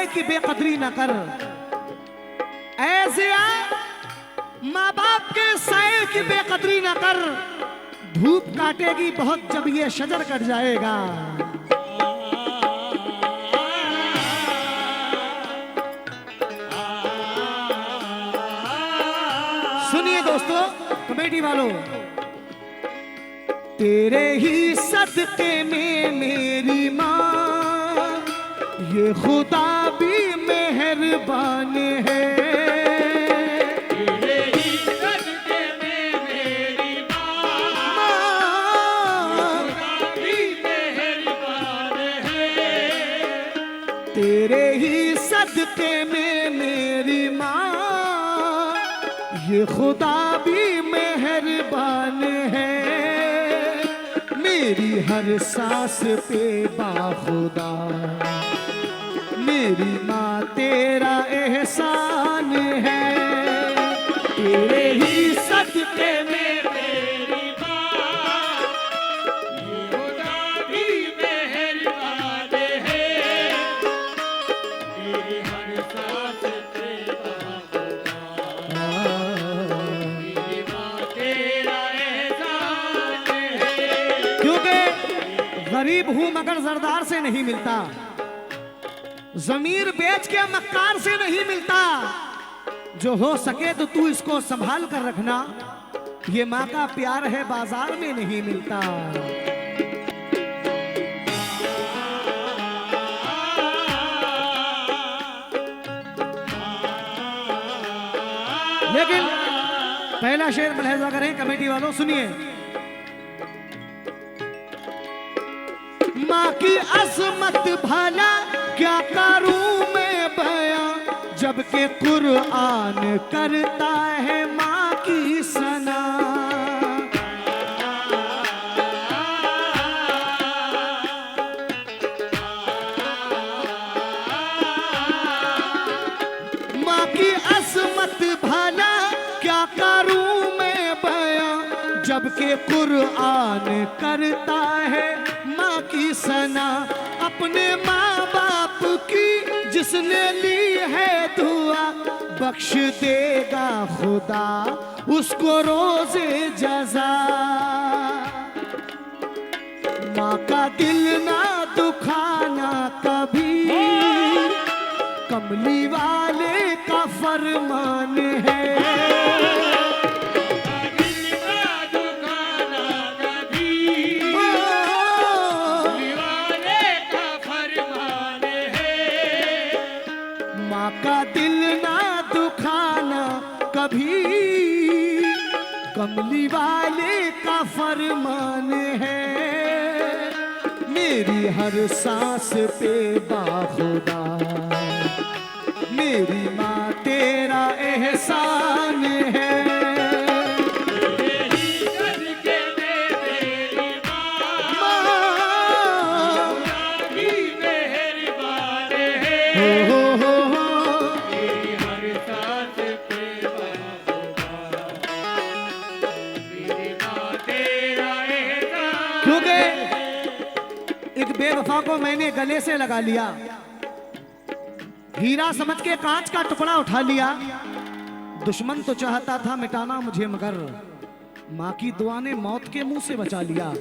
साये की बेकदरी न कर। ऐसे माँ बाप के साये की बेकदरी न कर, धूप काटेगी बहुत जब ये शजर कट जाएगा। सुनिए दोस्तों, कमेटी वालों, तेरे ही सदके में मेरी माँ, ये खुदा भी मेहरबान है। तेरे ही सदके में मेरी माँ, खुदा भी मेहरबान है। तेरे ही सदके में मेरी माँ, ये खुदा भी मेहरबान है। मेरी हर सांस पे बाखुदा, मेरी माँ तेरा एहसान है। तेरे ही सदके में मेरी माँ, ये खुदा भी मेहरबान है। मेरी हर सांस पे बाखुदा, मेरी माँ तेरा एहसान है। क्योंकि गरीब हूं मगर जरदार से नहीं मिलता, जमीर बेच के मक्कार से नहीं मिलता। जो हो सके तो तू इसको संभाल कर रखना, ये माँ का प्यार है बाजार में नहीं मिलता। लेकिन पहला शेर मुलाहिजा करें कमेटी वालों, सुनिए। माँ की अजमत भला क्या करूं मैं बयां, जबकि कुरान करता है माँ की सना। माँ की अजमत भला क्या करूं मैं बयां, जबकि कुरान करता है माँ की सना। अपने माँ बाप की जिसने ली है दुआ, बख्श देगा खुदा उसको रोज़े जज़ा। माँ का दिल ना दुखाना कभी, कमली वाले का फरमान है। माँ का दिल ना दुखाना कभी, कमली वाले का फरमान है। मेरी हर सांस पे बाखुदा, मेरी माँ तेरा एहसान है। क्योंकि एक बेवफा को मैंने गले से लगा लिया, हीरा समझ के कांच का टुकड़ा उठा लिया। दुश्मन तो चाहता था मिटाना मुझे, मगर माँ की दुआ ने मौत के मुंह से बचा लिया।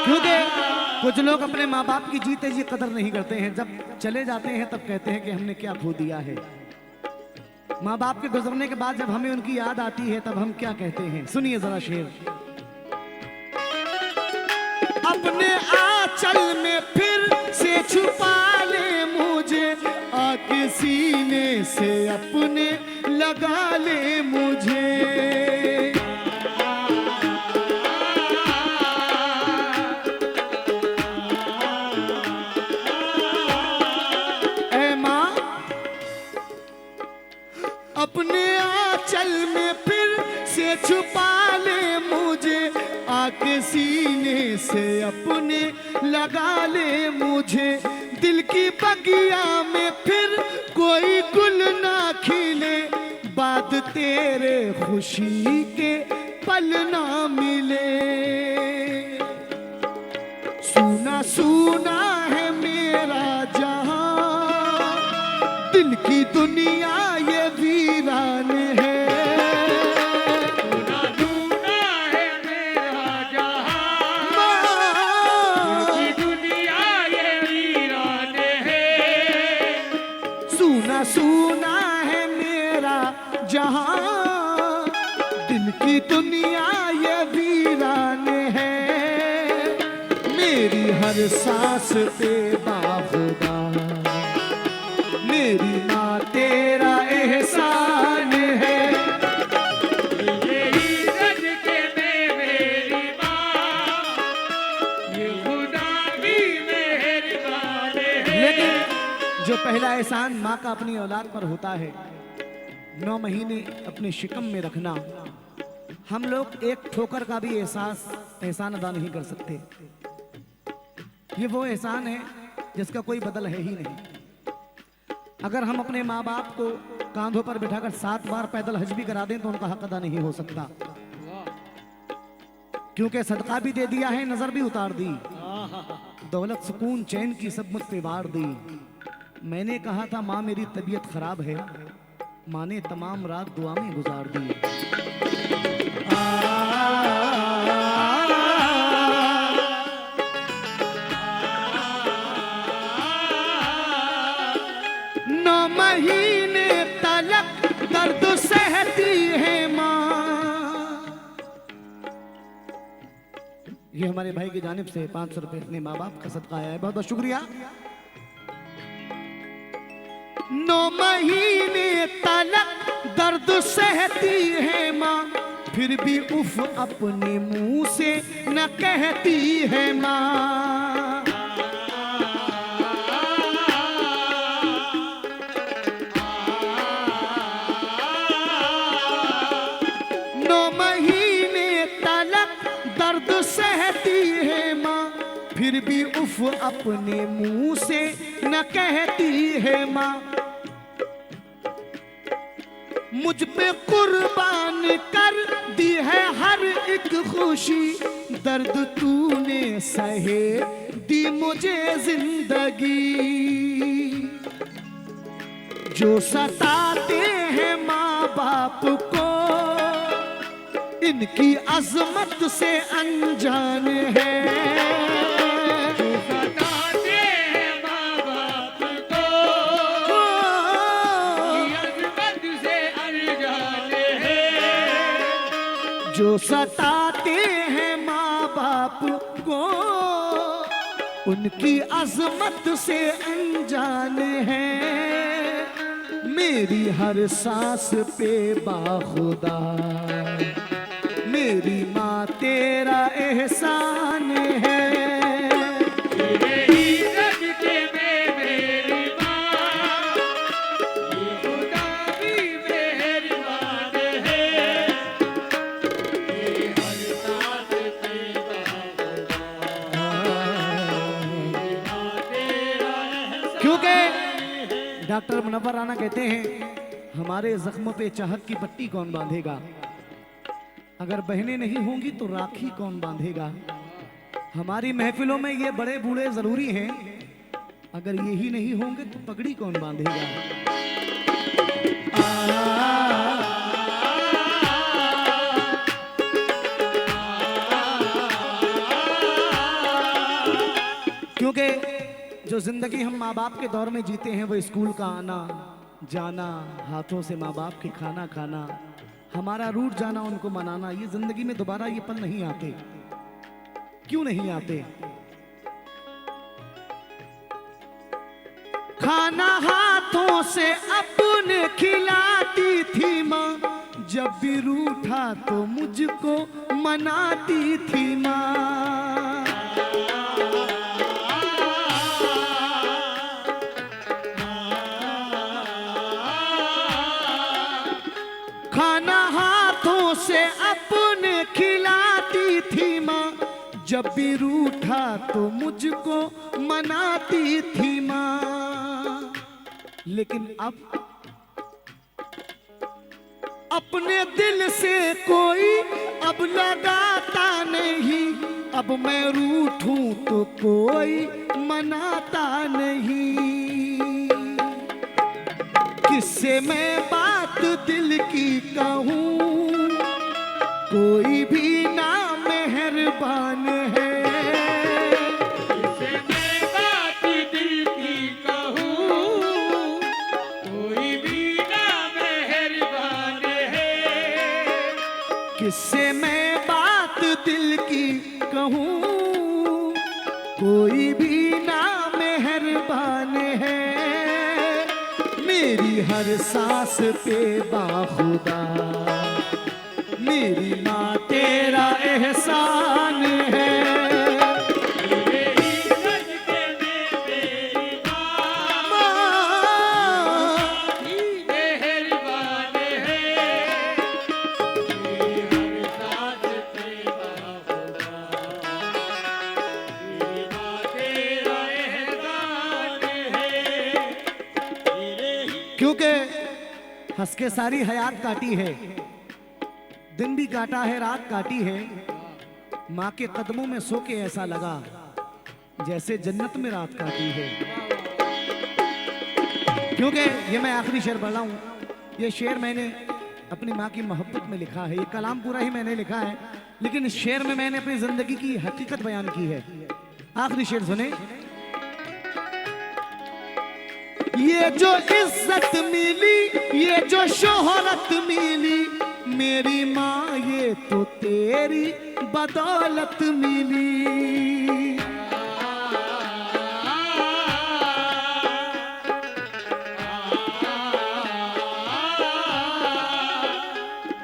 क्योंकि कुछ लोग अपने माँ बाप की जीते जी कदर नहीं करते हैं, जब चले जाते हैं तब कहते हैं कि हमने क्या खो दिया है। माँ बाप के गुजरने के बाद जब हमें उनकी याद आती है तब हम क्या कहते हैं। सुनिए जरा शेर। अपने आंचल में फिर से छुपा ले मुझे, आके सीने से अपने लगा ले मुझे। अपने आंचल में फिर से छुपा ले मुझे, आके सीने से अपने लगा ले मुझे। दिल की बगिया में फिर कोई गुल ना खिले, बाद तेरे खुशी के पल ना मिले। सूना सूना है मेरा जहां, दिल की दुनिया ये वीरान है। सुना सुना है मेरा जहां, माँ, की दुनिया ये वीरान है। सूना सूना है मेरा जहां, दिल की दुनिया ये वीरान है। मेरी हर सांस पे बाखुदा, मेरी माँ तेरा एहसान है। यही रज के में मेरी माँ, ये खुदा भी मेहरबान है। लेकिन जो पहला एहसान माँ का अपनी औलाद पर होता है, 9 महीने अपने शिकम में रखना, हम लोग एक ठोकर का भी एहसान अदा नहीं कर सकते। ये वो एहसान है जिसका कोई बदल है ही नहीं। अगर हम अपने माँ बाप को कांधों पर बिठाकर 7 बार पैदल हज भी करा दें तो उनका हक अदा नहीं हो सकता, क्योंकि सदका भी दे दिया है, नजर भी उतार दी, दौलत सुकून चैन की सब मुझ पे वार दी। मैंने कहा था माँ मेरी तबीयत खराब है, माँ ने तमाम रात दुआ में गुजार दी। 9 महीने तलक दर्द सहती है माँ। ये हमारे भाई की जानिब से 500 रुपए अपने माँ बाप का सदका आया है, बहुत बहुत शुक्रिया। 9 महीने तलक दर्द सहती है माँ, फिर भी उफ अपने मुंह से न कहती है माँ। 9 महीने तलक दर्द सहती है माँ, फिर भी उफ अपने मुंह से न कहती है माँ। मुझ पे कुर्बान कर दी है हर एक खुशी, दर्द तूने सहे दी मुझे जिंदगी। जो सताते हैं माँ बाप को, इनकी अजमत से अनजान है। सताते हैं माँ बाप को, अजमत से अनजान है। जो सताते हैं माँ बाप को, उनकी अजमत से अनजान है। मेरी हर सांस पे बाखुदा, मेरी माँ तेरा एहसान है। यही रज के में मेरी माँ, ये खुदा भी मेहरबान है। ये हर सांस पे बाखुदा, मेरी माँ तेरा एहसान। क्योंकि डॉक्टर मुनव्वर राना कहते हैं, हमारे जख्मों पे चाहत की पट्टी कौन बांधेगा, अगर बहनें नहीं होंगी तो राखी कौन बांधेगा। हमारी महफिलों में ये बड़े बूढ़े जरूरी हैं, अगर यही नहीं होंगे तो पगड़ी कौन बांधेगा। क्योंकि जो जिंदगी हम माँ बाप के दौर में जीते हैं, वो स्कूल का आना जाना, हाथों से माँ बाप के खाना खाना, हमारा रूठ जाना, उनको मनाना, ये जिंदगी में दोबारा ये पल नहीं आते। क्यों नहीं आते? खाना हाथों से अपने खिलाती थी माँ, जब भी रूठा तो मुझको मनाती थी माँ। खाना हाथों से अपने खिलाती थी माँ, जब भी रूठा तो मुझको मनाती थी माँ। लेकिन अब अपने दिल से कोई अब लगाता नहीं, अब मैं रूठूं तो कोई मनाता नहीं। किससे मैं बात दिल की कहूँ, कोई भी ना मेहरबान है। किससे मैं बात दिल की कहूँ, कोई भी ना मेहरबान है। किससे मैं बात दिल की कहूँ, कोई भी ना मेहरबान है। मेरी हर सांस पे बाखुदा मेरी माँ तेरा एहसान है। तेरे ही सदके में मेरी माँ ही मेहरबान है। तेरी हर सांस पे बाखुदा मेरी माँ तेरा एहसान है। तेरे ही क्योंकि हंस के सारी हयात काटी है, दिन भी काटा है, रात काटी है। माँ के कदमों में सो के ऐसा लगा जैसे जन्नत में रात काटी है। क्योंकि ये मैं आखिरी शेर पढ़ रहा हूँ। ये शेर मैंने अपनी माँ की मोहब्बत में लिखा है। ये कलाम पूरा ही मैंने लिखा है, लेकिन इस शेर में मैंने अपनी जिंदगी की हकीकत बयान की है। आखिरी शेर सुने। ये जो इज्जत मिली, ये जो शोहरत मिली, मेरी माँ ये तो तेरी बदौलत मिली।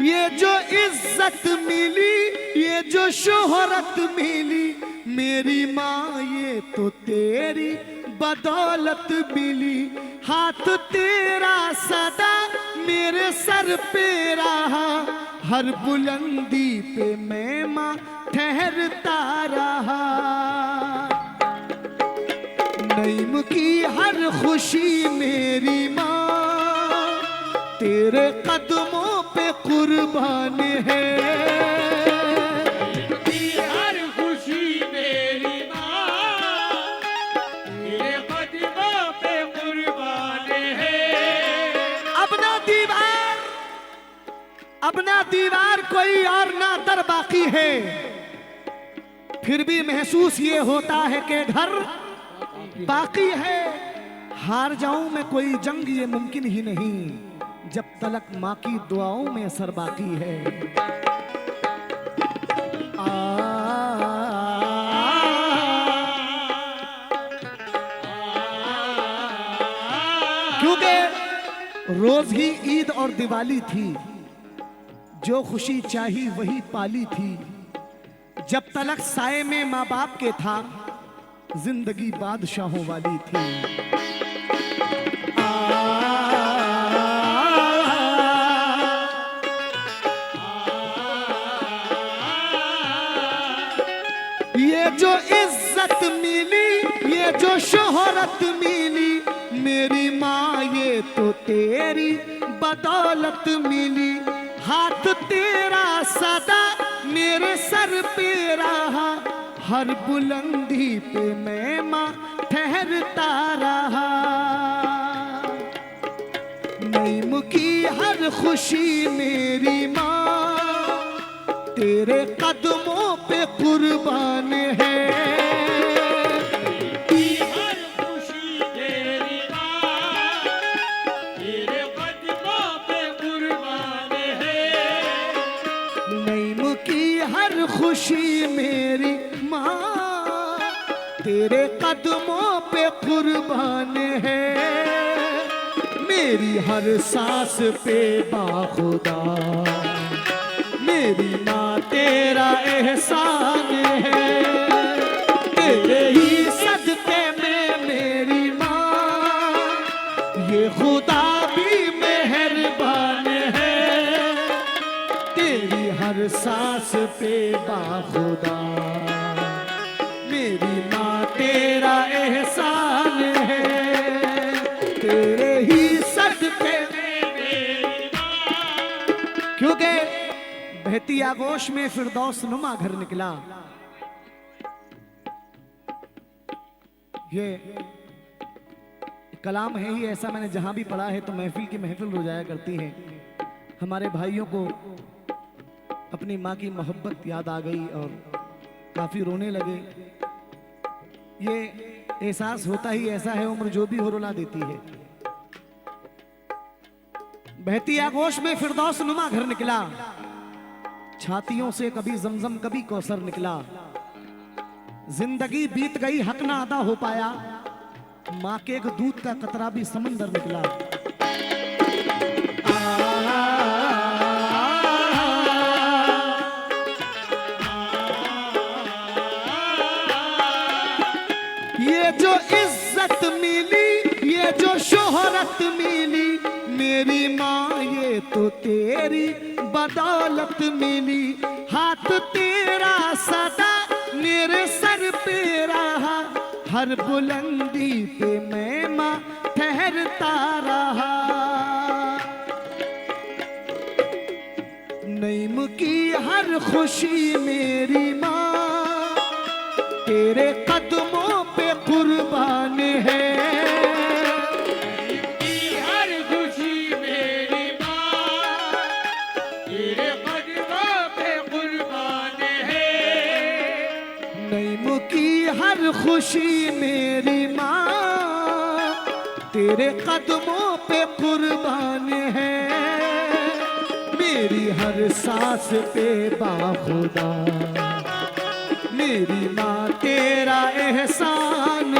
ये जो इज्जत मिली, ये जो शोहरत मिली, मेरी माँ ये तो तेरी बदौलत मिली। हाथ तेरा सदा मेरे सर पे रहा, हर बुलंदी पे मैं माँ ठहरता रहा। नईम की हर खुशी मेरी माँ तेरे कदमों पे कुर्बान है। की हर खुशी मेरी माँ तेरे कदमों पे कुर्बान है। अपना दीवार कोई और ना दर बाकी है, फिर भी महसूस ये होता है कि घर बाकी है। हार जाऊं मैं कोई जंग ये मुमकिन ही नहीं, जब तलक माँ की दुआओं में असर बाकी है। क्योंकि रोज ही ईद और दिवाली थी, जो खुशी चाही वही पाली थी। जब तलक साए में माँ बाप के था, जिंदगी बादशाहों वाली थी। ये जो इज्जत मिली, ये जो शोहरत मिली, मेरी माँ ये तो तेरी बदौलत मिली। हाथ तेरा सदा मेरे सर पे रहा, हर बुलंदी पे मैं माँ ठहरता रहा। नईम की हर खुशी मेरी माँ तेरे कदमों पे कुर्बान है। हर खुशी तेरी माँ तेरे कदमों पे कुर्बान है। नईम की हर खुशी मेरी माँ तेरे कदमों पे कुर्बान है। मेरी हर सांस पे बाखुदा मेरी माँ तेरा एहसान है। तेरे ही सदके में मेरी माँ ये खुदा भी मेहरबान है। तेरी हर सांस पे बाखुदा मेरी माँ तेरा एहसान है। तेरे ही सदके मेरी माँ बहती आगोश में फिरदौस नुमा घर निकला। ये कलाम है ही ऐसा, मैंने जहां भी पढ़ा है तो महफिल की महफिल हो जाया करती है। हमारे भाइयों को अपनी माँ की मोहब्बत याद आ गई और काफी रोने लगे। ये एहसास होता ही ऐसा है, उम्र जो भी हो रुला देती है। बहती आगोश में फिरदौस नुमा घर निकला, छातियों से कभी जमजम कभी कौसर निकला। जिंदगी बीत गई हक ना अदा हो पाया, माँ के एक दूध का कतरा भी समंदर निकला। ये जो इज्जत मिली, ये जो शोहरत मिली, मेरी माँ ये तो तेरी बदौलत मिली। हाथ तेरा सदा मेरे सर पे रहा, हर बुलंदी पे मैं माँ ठहरता रहा। नईम की हर खुशी मेरी माँ तेरे कदमों पे कुर्बान है। हर खुशी मेरी माँ तेरे कदमों पे कुर्बान है। नईम की हर खुशी मेरी माँ तेरे कदमों पे कुर्बान है। मेरी हर सांस पे बाखुदा मेरी माँ तेरा एहसान